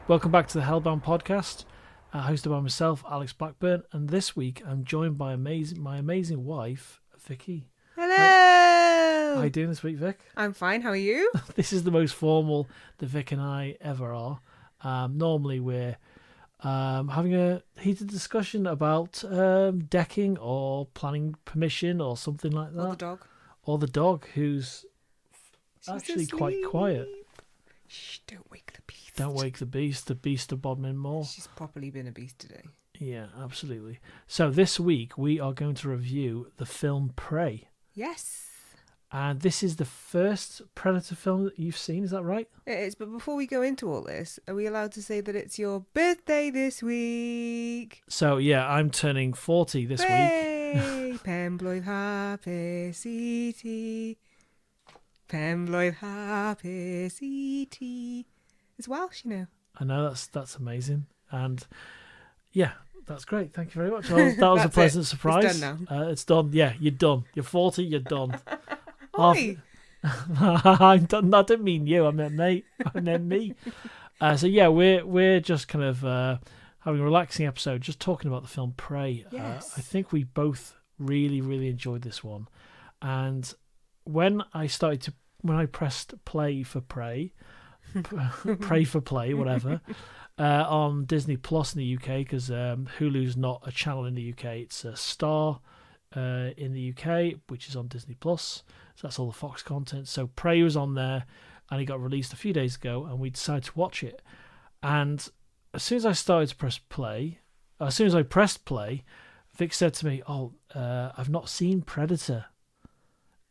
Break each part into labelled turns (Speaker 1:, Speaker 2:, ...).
Speaker 1: Welcome back to the Hellbound Podcast, hosted by myself, Alex Blackburn, and this week I'm joined by my amazing wife, Vicky.
Speaker 2: Hello!
Speaker 1: How are you doing this week, Vic?
Speaker 2: I'm fine, how are you?
Speaker 1: This is the most formal that Vic and I ever are. Normally we're having a heated discussion about decking or planning permission or something like that.
Speaker 2: Or the dog.
Speaker 1: Or the dog, who's
Speaker 2: She's
Speaker 1: actually
Speaker 2: asleep.
Speaker 1: quite quiet.
Speaker 2: Shh, don't wake the beast.
Speaker 1: Don't wake the beast of Bodmin Moor.
Speaker 2: She's properly been a beast today.
Speaker 1: Yeah, absolutely. So this week we are going to review the film Prey.
Speaker 2: Yes.
Speaker 1: And this is the first Predator film that you've seen, is that right?
Speaker 2: It is, but before we go into all this, are we allowed to say that it's your birthday this week?
Speaker 1: So yeah, I'm turning 40 this week.
Speaker 2: Hey, Pembroke Happy City. Pembroke Happy City. It's Welsh, you know.
Speaker 1: I know, that's amazing. And yeah, that's great. Thank you very much. That was a pleasant surprise.
Speaker 2: It's done now.
Speaker 1: It's done. Yeah, you're done. You're 40, you're done.
Speaker 2: Oi.
Speaker 1: I'm done. I didn't mean you. I meant mate. I meant me. So yeah, we're just kind of having a relaxing episode, just talking about the film Prey.
Speaker 2: Yes.
Speaker 1: I think we both really, really enjoyed this one. And when I pressed play for Prey, pray for play, whatever, on Disney Plus in the UK, because Hulu's not a channel in the UK, it's a Star in the UK, which is on Disney Plus. So that's all the Fox content. So Prey was on there, and it got released a few days ago, and we decided to watch it. And as soon as I pressed play, Vic said to me, I've not seen Predator.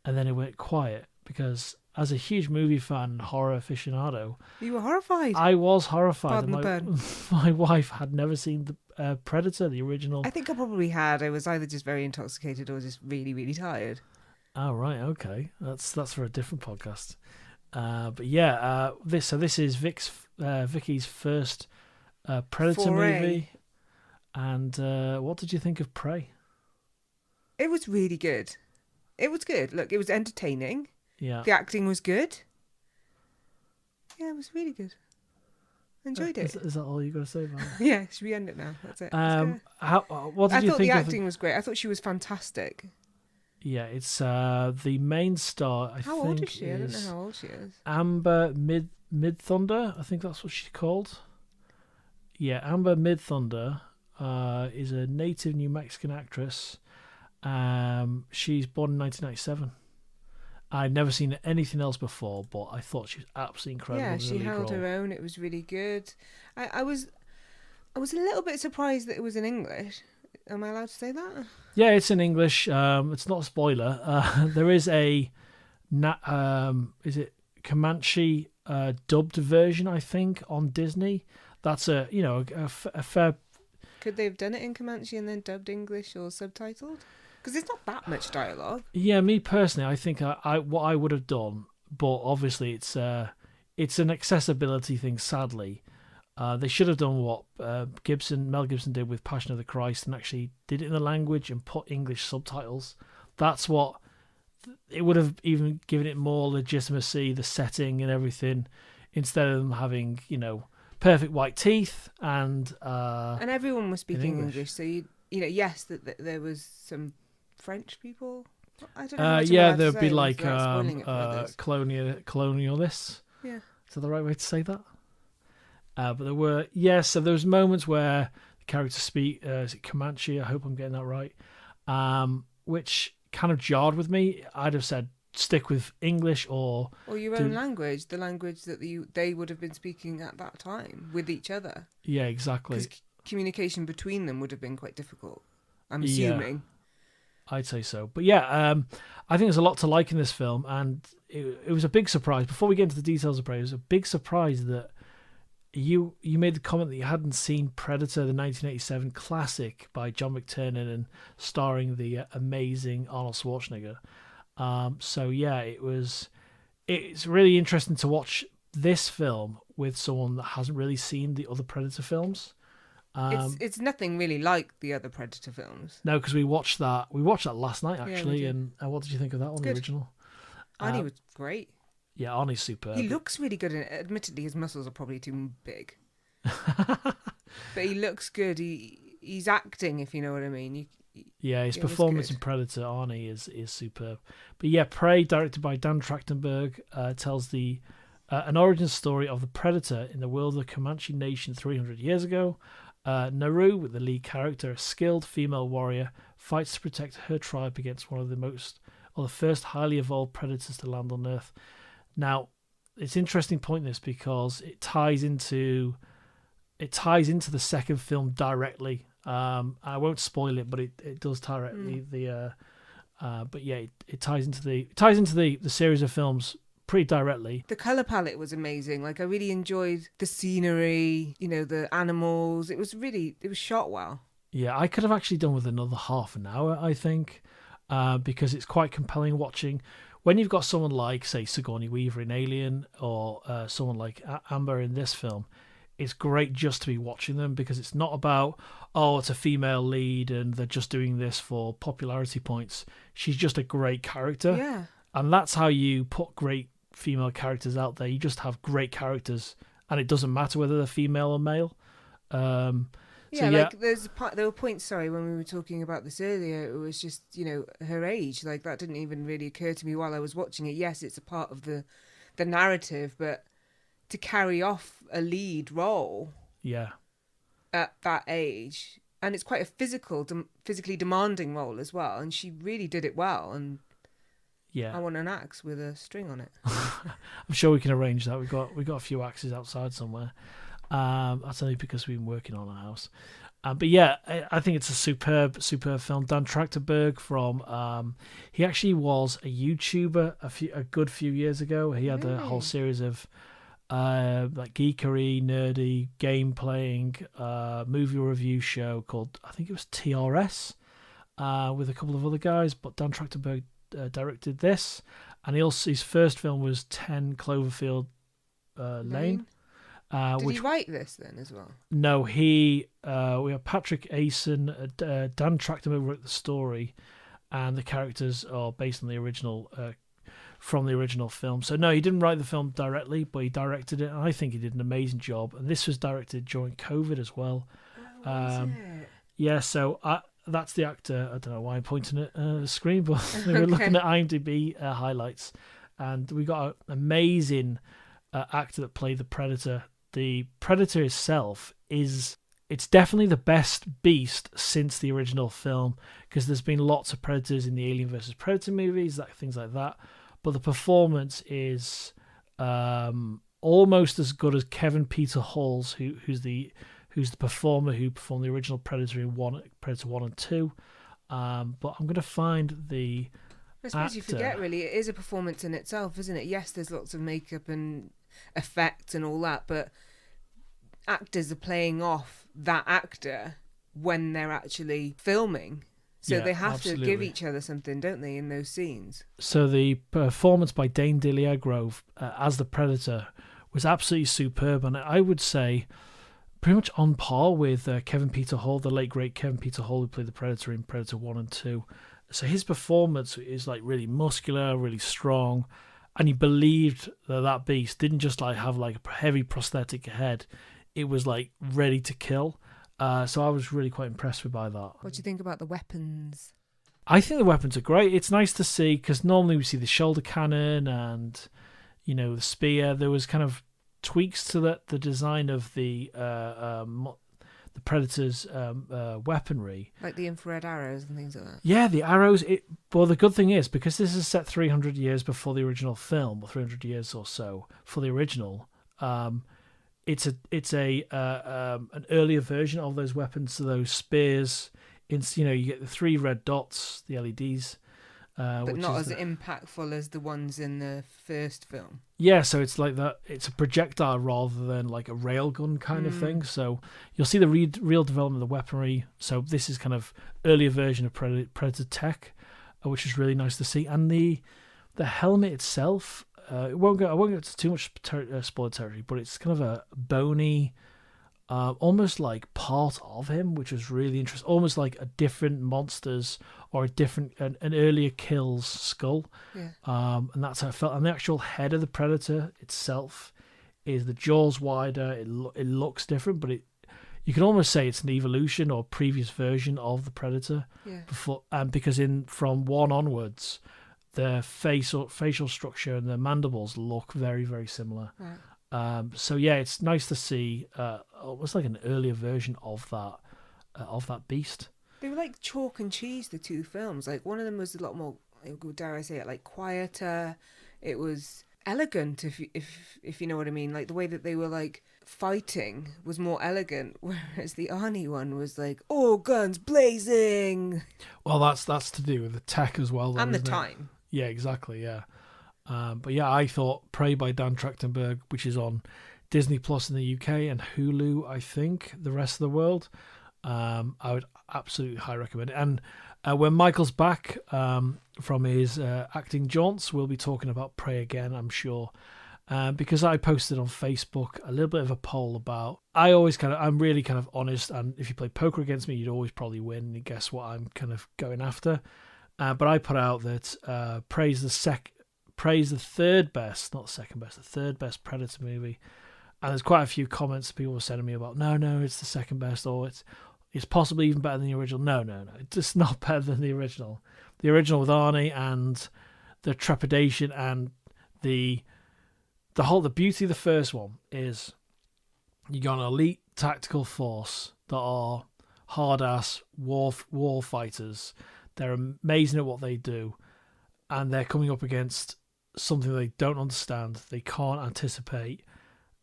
Speaker 1: And then it went quiet, because as a huge movie fan, horror aficionado,
Speaker 2: You were horrified.
Speaker 1: I was horrified.
Speaker 2: Pardon the pun.
Speaker 1: My wife had never seen the Predator, the original.
Speaker 2: I think I probably had. I was either just very intoxicated or just really, really tired.
Speaker 1: Oh, right, okay. That's for a different podcast. But yeah, this is Vicky's first Predator
Speaker 2: Foray.
Speaker 1: movie. And what did you think of Prey?
Speaker 2: It was really good. It was good. Look, it was entertaining.
Speaker 1: Yeah.
Speaker 2: The acting was good. Yeah, it was really good. Enjoyed it.
Speaker 1: Is that all you got to say about it?
Speaker 2: Yeah, should we end it now? That's it.
Speaker 1: What did
Speaker 2: I
Speaker 1: you
Speaker 2: thought
Speaker 1: think
Speaker 2: the
Speaker 1: of
Speaker 2: acting was great. I thought she was fantastic.
Speaker 1: Yeah, it's the main star.
Speaker 2: How old is she? I don't know how old she is.
Speaker 1: Amber Mid Thunder. I think that's what she's called. Yeah, Amber Mid Thunder is a native New Mexican actress. She's born in 1997. I'd never seen anything else before, but I thought she was absolutely incredible.
Speaker 2: Yeah, she held her own. It was really good. I was a little bit surprised that it was in English. Am I allowed to say that?
Speaker 1: Yeah, it's in English. It's not a spoiler. There is is it Comanche dubbed version, I think, on Disney. That's a fair.
Speaker 2: Could they have done it in Comanche and then dubbed English or subtitled? Because there's not that much dialogue.
Speaker 1: Yeah, me personally, I think what I would have done, but obviously it's an accessibility thing. Sadly, they should have done what Mel Gibson did with Passion of the Christ and actually did it in the language and put English subtitles. That's what it would have even given it more legitimacy, the setting and everything, instead of them having perfect white teeth and
Speaker 2: everyone was speaking
Speaker 1: English.
Speaker 2: English. So yes, that there was some French people. I don't know. How
Speaker 1: yeah,
Speaker 2: to
Speaker 1: there'd
Speaker 2: say
Speaker 1: be like
Speaker 2: without spoiling it for others.
Speaker 1: colonialists.
Speaker 2: Yeah.
Speaker 1: Is that the right way to say that? But there were so there was moments where the characters speak. Is it Comanche? I hope I'm getting that right. Which kind of jarred with me. I'd have said stick with English or
Speaker 2: your own language, the language that they would have been speaking at that time with each other.
Speaker 1: Yeah, exactly.
Speaker 2: Because communication between them would have been quite difficult. I'm assuming.
Speaker 1: I'd say so. But yeah, I think there's a lot to like in this film, and it was a big surprise. Before we get into the details of Prey, it was a big surprise that you made the comment that you hadn't seen Predator, the 1987 classic by John McTiernan and starring the amazing Arnold Schwarzenegger. So yeah, it's really interesting to watch this film with someone that hasn't really seen the other Predator films.
Speaker 2: It's nothing really like the other Predator films.
Speaker 1: No, because we watched that last night actually.
Speaker 2: Yeah,
Speaker 1: and what did you think of that one, the original?
Speaker 2: Arnie was great.
Speaker 1: Yeah, Arnie's superb.
Speaker 2: He looks really good in it. Admittedly, his muscles are probably too big. But he looks good. He's acting, if you know what I mean.
Speaker 1: Yeah, his
Speaker 2: it was
Speaker 1: performance
Speaker 2: good.
Speaker 1: in Predator, Arnie, is superb. But yeah, Prey, directed by Dan Trachtenberg, tells an origin story of the Predator in the world of the Comanche Nation 300 years ago. Naru, with the lead character, a skilled female warrior, fights to protect her tribe against one of the first highly evolved predators to land on Earth. Now, it's interesting point this because it ties into the second film directly. I won't spoil it, but it does directly but yeah, it ties into the series of films pretty directly.
Speaker 2: The colour palette was amazing. Like, I really enjoyed the scenery, the animals. It was shot well.
Speaker 1: Yeah, I could have actually done with another half an hour, I think, because it's quite compelling watching. When you've got someone like, say, Sigourney Weaver in Alien, or someone like Amber in this film, it's great just to be watching them, because it's not about, it's a female lead and they're just doing this for popularity points. She's just a great character.
Speaker 2: Yeah.
Speaker 1: And that's how you put great female characters out there. You just have great characters, and it doesn't matter whether they're female or male.
Speaker 2: Like there were points, when we were talking about this earlier, it was just, her age. Like, that didn't even really occur to me while I was watching it. Yes, it's a part of the narrative, but to carry off a lead role at that age, and it's quite a physically demanding role as well, and she really did it well. And I want an axe with a string on it.
Speaker 1: I'm sure we can arrange that. We've got a few axes outside somewhere. That's only because we've been working on a house. But yeah, I think it's a superb film. Dan Trachtenberg he actually was a YouTuber a good few years ago. He had a whole series of like geekery, nerdy, game playing, movie review show called, I think it was TRS, with a couple of other guys. But Dan Trachtenberg directed this, and his first film was 10 Cloverfield Lane.
Speaker 2: Did he write this then as well?
Speaker 1: No, we have Patrick Asen, Dan Trachtenberg wrote the story, and the characters are based on the original from the original film. So no, he didn't write the film directly, but he directed it, and I think he did an amazing job. And this was directed during COVID as well. Yeah, so that's the actor. I don't know why I'm pointing at the screen, but we're looking at IMDb highlights, and we got an amazing actor that played the Predator. The Predator itself it's definitely the best beast since the original film, because there's been lots of Predators in the Alien vs Predator movies, things like that. But the performance is almost as good as Kevin Peter Hall's, who's the performer who performed the original Predator in Predator 1 and 2. But I'm going to find the
Speaker 2: I suppose
Speaker 1: actor.
Speaker 2: You forget, really, it is a performance in itself, isn't it? Yes, there's lots of makeup and effects and all that, but actors are playing off that actor when they're actually filming. So they have to give each other something, don't they, in those scenes? So
Speaker 1: the performance by Dane DeLiegro as the Predator was absolutely superb, and I would say pretty much on par with Kevin Peter Hall, the late great Kevin Peter Hall, who played the Predator in Predator 1 and 2. So his performance is like really muscular, really strong, and you believed that beast didn't just like have like a heavy prosthetic head. It was like ready to kill. So I was really quite impressed by that.
Speaker 2: What do you think about the weapons?
Speaker 1: I think the weapons are great. It's nice to see, because normally we see the shoulder cannon and, the spear. There was kind of tweaks to the design of the Predator's weaponry.
Speaker 2: Like the infrared arrows and things like that.
Speaker 1: Yeah, the arrows. Well, the good thing is, because this is set 300 years before the original film, or 300 years or so for the original, it's an earlier version of those weapons. So those spears, you get the 3 red dots, the LEDs,
Speaker 2: but not as impactful as the ones in the first film.
Speaker 1: Yeah, so it's like that. It's a projectile rather than like a railgun kind of thing. So you'll see the real development of the weaponry. So this is kind of earlier version of Predator tech, which is really nice to see. And the helmet itself. I won't go into too much spoiler territory, but it's kind of a bony, almost like part of him, which was really interesting. Almost like a different monster's or an earlier kill's skull.
Speaker 2: Yeah.
Speaker 1: And that's how it felt. And the actual head of the Predator itself is the jaw's wider. It looks different, but you can almost say it's an evolution or previous version of the Predator.
Speaker 2: Yeah.
Speaker 1: Because from 1 onwards, the facial structure and the mandibles look very, very similar.
Speaker 2: Right.
Speaker 1: So yeah, it's nice to see almost like an earlier version of that beast.
Speaker 2: They were like chalk and cheese, the two films. Like one of them was a lot more, dare I say it, like quieter. It was elegant, if you know what I mean. Like the way that they were like fighting was more elegant, whereas the Arnie one was like, oh, guns blazing.
Speaker 1: Well, that's to do with the tech as well, though,
Speaker 2: and the
Speaker 1: isn't it?
Speaker 2: time.
Speaker 1: Yeah, exactly. Yeah, but yeah, I thought Prey by Dan Trachtenberg, which is on Disney Plus in the UK and Hulu, I think, the rest of the world. I would absolutely highly recommend it. And when Michael's back from his acting jaunts, we'll be talking about Prey again, I'm sure. Because I posted on Facebook a little bit of a poll about, I'm really kind of honest, and if you play poker against me, you'd always probably win, and guess what I'm kind of going after. But I put out that Prey's the third best, not second best, the third best Predator movie. And there's quite a few comments people were sending me about, no, it's the second best, or it's possibly even better than the original. No, it's just not better than the original. The original with Arnie and the trepidation and the beauty of the first one is you got an elite tactical force that are hard-ass war fighters. They're amazing at what they do, and they're coming up against something they don't understand, they can't anticipate,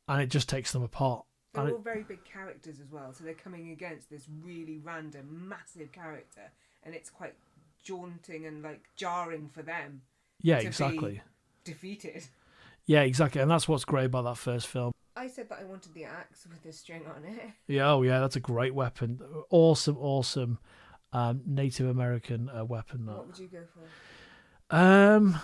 Speaker 1: and it just takes them apart.
Speaker 2: They're all very big characters as well, so they're coming against this really random, massive character, and it's quite jaunting and like jarring for them.
Speaker 1: Yeah, exactly.
Speaker 2: Be defeated.
Speaker 1: Yeah, exactly, and that's what's great about that first film.
Speaker 2: I said that I wanted the axe with the string on it.
Speaker 1: Yeah, that's a great weapon. Awesome Native American weapon.
Speaker 2: What would you go for?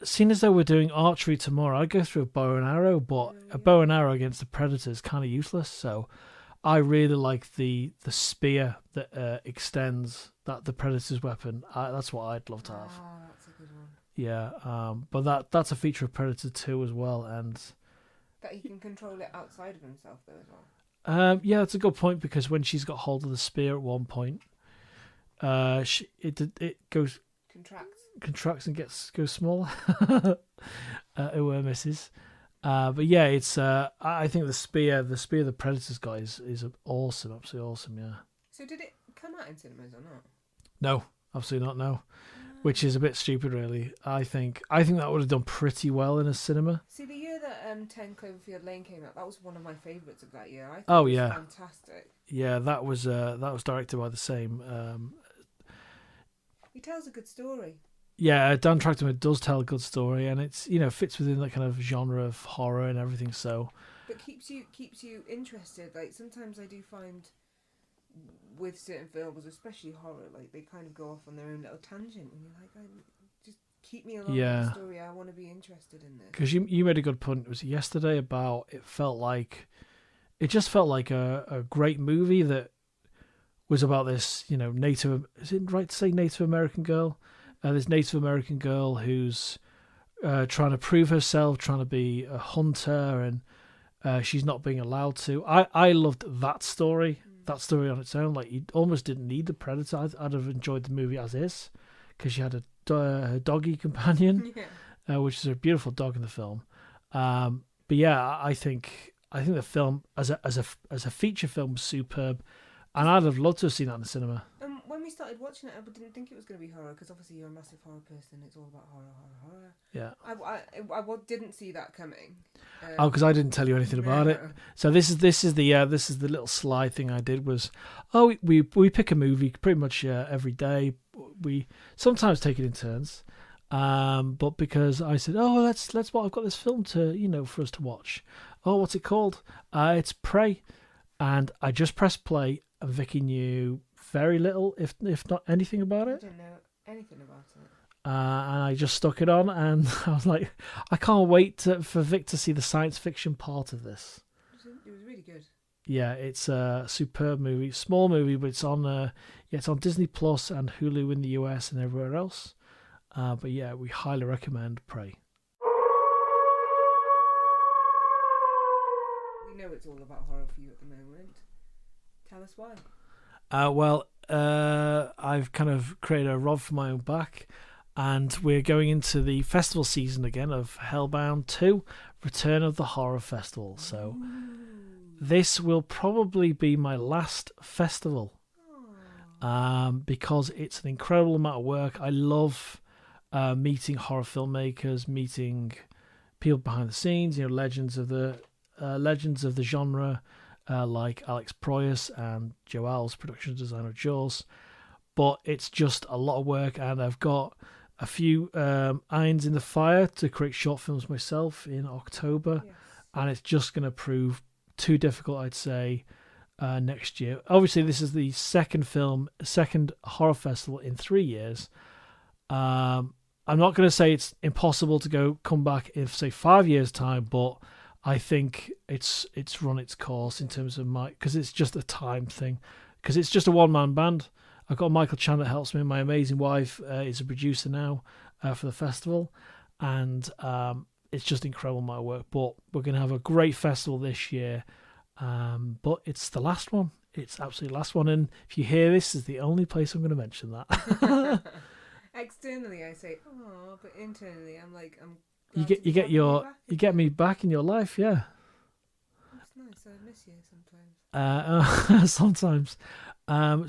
Speaker 1: Seeing as though we're doing archery tomorrow, I'd go through a bow and arrow, but a bow and arrow against the Predator is kind of useless. So I really like the spear that extends the Predator's weapon. That's what I'd love to have.
Speaker 2: Oh, that's a good one.
Speaker 1: Yeah, but that's a feature of Predator 2 as well, and
Speaker 2: that he can control it outside of himself though as well.
Speaker 1: Yeah, that's a good point, because when she's got hold of the spear at one point, it goes contracts and goes smaller. It misses. But yeah, it's I think the spear the Predator's got is awesome, absolutely awesome. Yeah.
Speaker 2: So did it come out in cinemas or not?
Speaker 1: No, absolutely not. No. Which is a bit stupid, really. I think that would have done pretty well in a cinema.
Speaker 2: See, the year that 10 Cloverfield Lane came out, that was one of my favourites of that year. I thought it was fantastic.
Speaker 1: Yeah, that was directed by the same.
Speaker 2: He tells a good story.
Speaker 1: Yeah, Dan Trachtenberg does tell a good story, and it's fits within that kind of genre of horror and everything. So,
Speaker 2: but keeps you interested. Like sometimes I do find with certain films, especially horror, like they kind of go off on their own little tangent, and you're like, just keep me along with the story. I want to be interested in this. Because
Speaker 1: you made a good point. It was yesterday about it just felt like a great movie that was about this Native. Is it right to say Native American girl? This Native American girl who's trying to prove herself, trying to be a hunter, and she's not being allowed to. I loved that story. That story on its own, like you almost didn't need the Predator. I'd have enjoyed the movie as is, because she had a doggy companion, which is a beautiful dog in the film. But yeah, I think the film as a feature film was superb, and I'd have loved to have seen that in the cinema.
Speaker 2: When we started watching it, I didn't think it was going to be horror, because obviously you're a massive horror person. It's all about horror.
Speaker 1: Yeah.
Speaker 2: I didn't see that coming.
Speaker 1: Because I didn't tell you anything about it. So this is the little slide thing I did was, we pick a movie pretty much every day. We sometimes take it in turns, but because I said, let's I've got this film to for us to watch. Oh, what's it called? It's Prey, and I just pressed play, and Vicky knew very little, if not anything about it.
Speaker 2: I didn't know anything about it.
Speaker 1: And I just stuck it on, and I was like, I can't wait for Vic to see the science fiction part of this.
Speaker 2: It was really good.
Speaker 1: Yeah, it's a superb movie, small movie, but it's on Disney Plus and Hulu in the US and everywhere else. But yeah, we highly recommend Prey.
Speaker 2: it's all about horror for you at the moment. Tell us why.
Speaker 1: I've kind of created a rod for my own back, and we're going into the festival season again of Hellbound 2, Return of the Horror Festival. So this will probably be my last festival, because it's an incredible amount of work. I love meeting horror filmmakers, meeting people behind the scenes, legends of the genre, like Alex Proyas and Joel's production designer of Jaws. But it's just a lot of work, and I've got a few irons in the fire to create short films myself in October, and it's just going to prove too difficult, I'd say, next year. Obviously, this is the second horror festival in 3 years. I'm not going to say it's impossible to come back in, say, 5 years' time, but I think it's run its course in terms of because it's just a time thing, because it's just a one-man band. I've got Michael Chan that helps me. My amazing wife is a producer now for the festival, and it's just incredible my work. But we're going to have a great festival this year, but it's the last one. It's absolutely the last one, and if you hear this is the only place I'm going to mention that.
Speaker 2: Externally, I say, "Oh," but internally, I'm like,
Speaker 1: you get me back in your life, yeah.
Speaker 2: That's nice. I miss you sometimes.
Speaker 1: Sometimes.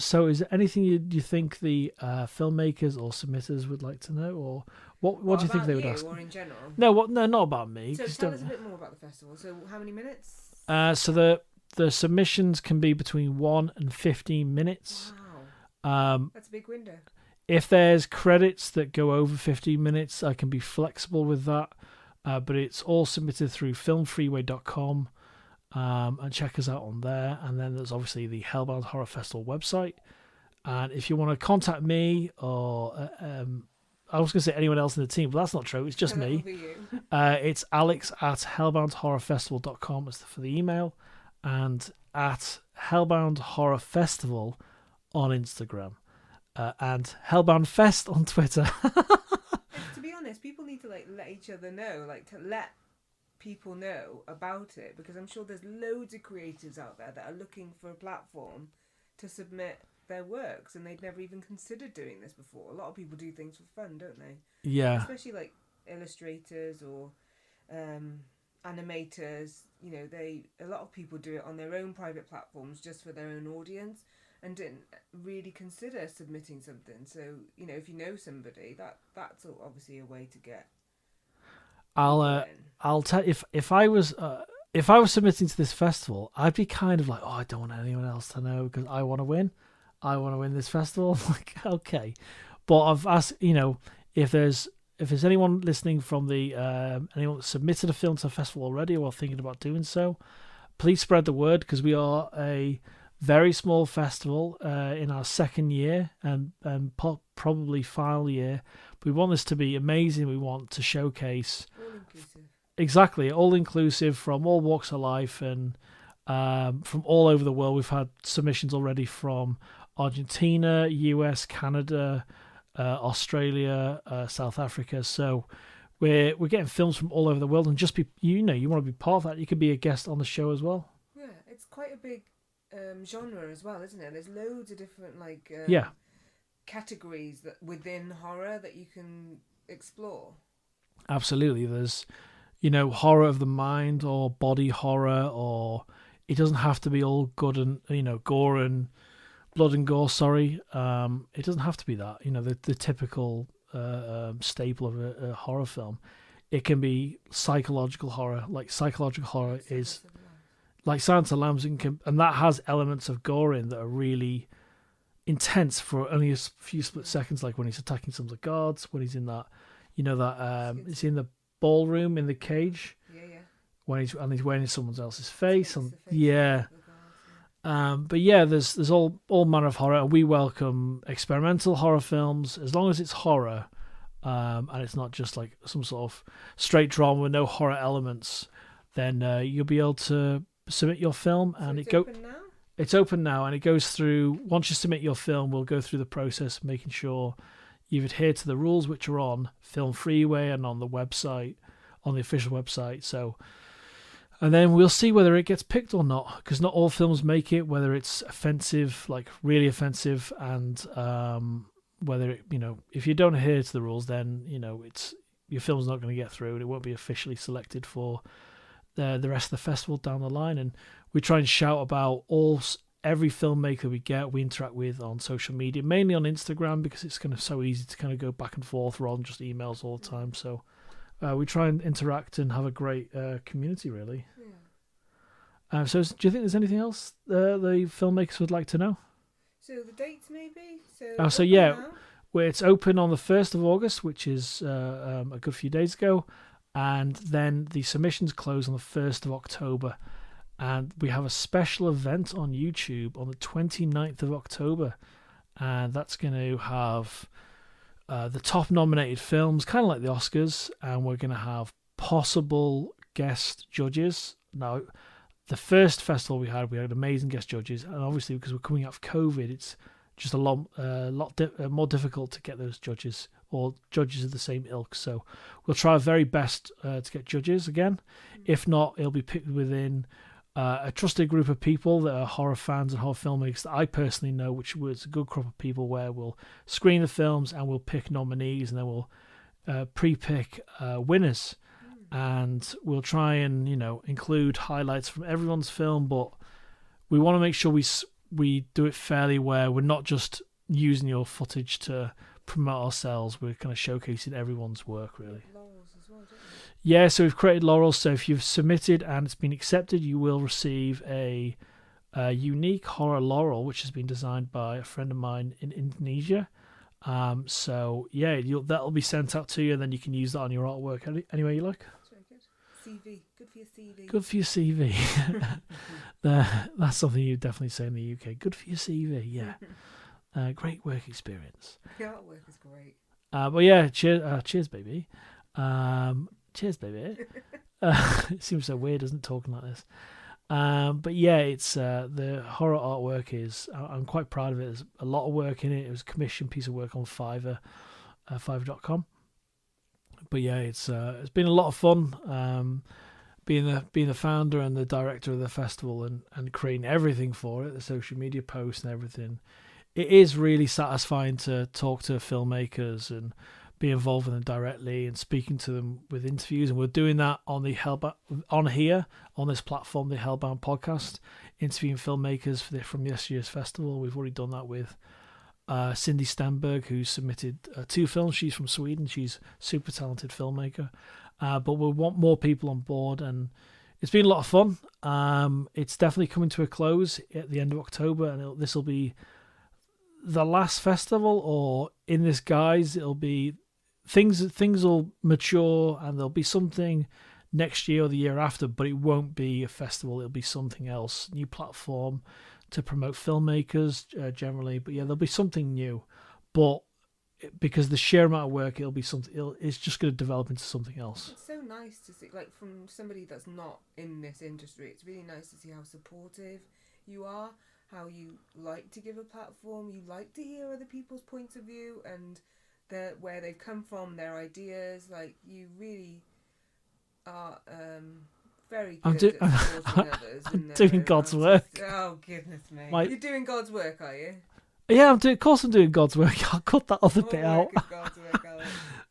Speaker 1: So, is there anything you think the filmmakers or submitters would like to know, or what do you think they would ask?
Speaker 2: Or in general?
Speaker 1: No, not about me.
Speaker 2: So tell us a bit more about the festival. So, how many minutes?
Speaker 1: So the submissions can be between 1 and 15 minutes.
Speaker 2: Wow. That's a big window.
Speaker 1: If there's credits that go over 15 minutes, I can be flexible with that. But it's all submitted through filmfreeway.com. And check us out on there. And then there's obviously the Hellbound Horror Festival website. And if you want to contact me, or I was going to say anyone else in the team, but that's not true. It's just me. It's alex@hellboundhorrorfestival.com is for the email, and at Hellbound Horror Festival on Instagram. And Hellbound Fest on Twitter.
Speaker 2: To be honest, people need to let each other know, to let people know about it, because I'm sure there's loads of creators out there that are looking for a platform to submit their works, and they'd never even considered doing this before. A lot of people do things for fun, don't they?
Speaker 1: Yeah.
Speaker 2: Especially illustrators or animators. A lot of people do it on their own private platforms just for their own audience, and didn't really consider submitting something. So, if you know somebody, that's obviously a way to get.
Speaker 1: I'll tell if I was submitting to this festival, I'd be kind of like, I don't want anyone else to know because I want to win. I want to win this festival. Like, okay, but I've asked, if there's anyone listening from the anyone that submitted a film to the festival already or thinking about doing so, please spread the word, because we are a very small festival in our second year and probably final year. We want this to be amazing. We want to showcase all inclusive from all walks of life and from all over the world. We've had submissions already from Argentina, US, Canada, Australia, South Africa. So we're getting films from all over the world, and just you want to be part of that. You could be a guest on the show as well.
Speaker 2: Yeah, it's quite a big genre as well, isn't it? There's loads of different categories that within horror that you can explore.
Speaker 1: Absolutely. There's horror of the mind, or body horror, or it doesn't have to be all good and gore and blood and gore. Sorry, it doesn't have to be that. The typical staple of a horror film. It can be psychological horror. Like psychological horror is like Silence of the Lambs, and that has elements of gore in that are really intense for only a few split seconds, like when he's attacking some of the guards, when he's in that it's in the ballroom in the cage, when he's wearing someone else's face, but there's all manner of horror, and we welcome experimental horror films as long as it's horror, and it's not just like some sort of straight drama with no horror elements. Then you'll be able to submit your film, and it's open now, and it goes through. Once you submit your film, we'll go through the process of making sure you've adhered to the rules, which are on Film Freeway and on the website, on the official website. So And then we'll see whether it gets picked or not, because not all films make it, whether it's offensive, like really offensive, and whether it, if you don't adhere to the rules, then it's your film's not going to get through, and it won't be officially selected for the rest of the festival down the line. And we try and shout about every filmmaker we interact with on social media, mainly on Instagram, because it's kind of so easy to kind of go back and forth rather than just emails all the time. So we try and interact and have a great community, really. Yeah. So do you think there's anything else the filmmakers would like to know?
Speaker 2: So the dates, maybe?
Speaker 1: Where it's open on the 1st of August, which is a good few days ago, and then the submissions close on the 1st of October. And we have a special event on YouTube on the 29th of October, and that's going to have the top nominated films, kind of like the Oscars, and we're going to have possible guest judges. Now, the first festival we had amazing guest judges, and obviously because we're coming out of COVID, it's just a lot more difficult to get those judges, or judges of the same ilk. So we'll try our very best to get judges again. If not, it'll be picked within a trusted group of people that are horror fans and horror filmmakers that I personally know, which was a good group of people where we'll screen the films and we'll pick nominees, and then we'll pre-pick winners. And we'll try and include highlights from everyone's film, but we want to make sure we do it fairly, where we're not just using your footage to promote ourselves. We're kind of showcasing everyone's work, really.
Speaker 2: Laurels as well, don't you?
Speaker 1: Yeah, so we've created laurels. So if you've submitted and it's been accepted, you will receive a unique horror laurel, which has been designed by a friend of mine in Indonesia. So yeah, that'll be sent out to you, and then you can use that on your artwork any way you like.
Speaker 2: CV. Good for your CV.
Speaker 1: Good for your CV. That's something you definitely say in the UK. Good for your CV, yeah. Great work experience.
Speaker 2: The artwork is great.
Speaker 1: But yeah, cheers, baby. Cheers, baby. It seems so weird, doesn't it, talking like this? But yeah, it's the horror artwork is. I'm quite proud of it. There's a lot of work in it. It was a commissioned piece of work on Fiverr, Fiverr.com. But yeah, it's been a lot of fun being the founder and the director of the festival and creating everything for it, the social media posts and everything. It is really satisfying to talk to filmmakers and be involved with them directly and speaking to them with interviews. And we're doing that on the on this platform, the Hellbound Podcast, interviewing filmmakers from this year's festival. We've already done that with Cindy Stenberg, who submitted 2 films. She's from Sweden. She's a super talented filmmaker. But we want more people on board, and it's been a lot of fun. It's definitely coming to a close at the end of October, and this will be the last festival, or in this guise, it'll be things will mature, and there'll be something next year or the year after, but it won't be a festival. It'll be something else, new platform to promote filmmakers generally. But yeah, there'll be something new, but because the sheer amount of work, it'll be something. It's just going to develop into something else.
Speaker 2: It's so nice to see, like, from somebody that's not in this industry. It's really nice to see how supportive you are, how you like to give a platform, you like to hear other people's points of view and where they've come from, their ideas. Like, you really are very good at supporting others.
Speaker 1: I'm doing God's work.
Speaker 2: Oh, goodness me. You're doing God's work, are you?
Speaker 1: Yeah, of course I'm doing God's work. I'll cut that other bit out.
Speaker 2: God's work,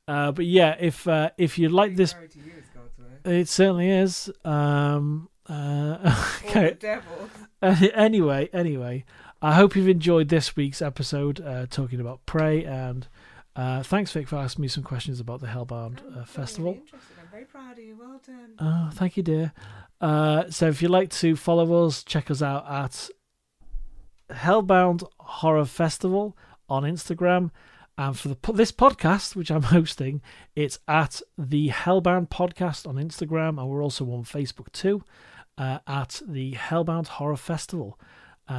Speaker 1: but yeah, if you like this,
Speaker 2: to you, it's God's work.
Speaker 1: It certainly is. Okay.
Speaker 2: The devil.
Speaker 1: Anyway, I hope you've enjoyed this week's episode talking about Prey, and thanks, Vic, for asking me some questions about the Hellbound Festival.
Speaker 2: Really interested. I'm very proud of you. Well done.
Speaker 1: Oh, thank you, dear. So if you'd like to follow us, check us out at Hellbound Horror Festival on Instagram. And for this podcast, which I'm hosting, it's at the Hellbound Podcast on Instagram. And we're also on Facebook too, at the Hellbound Horror Festival.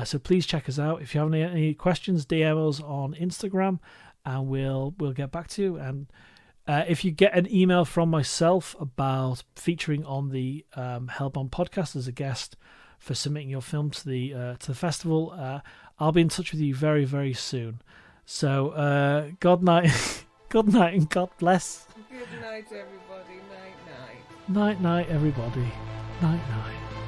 Speaker 1: So please check us out. If you have any questions, DM us on Instagram and we'll get back to you. And if you get an email from myself about featuring on the Hellbound Podcast as a guest for submitting your film to the festival, I'll be in touch with you very, very soon. So, God night. Good night and God bless.
Speaker 2: Good night, everybody. Night, night.
Speaker 1: Night, night, everybody. Night, night.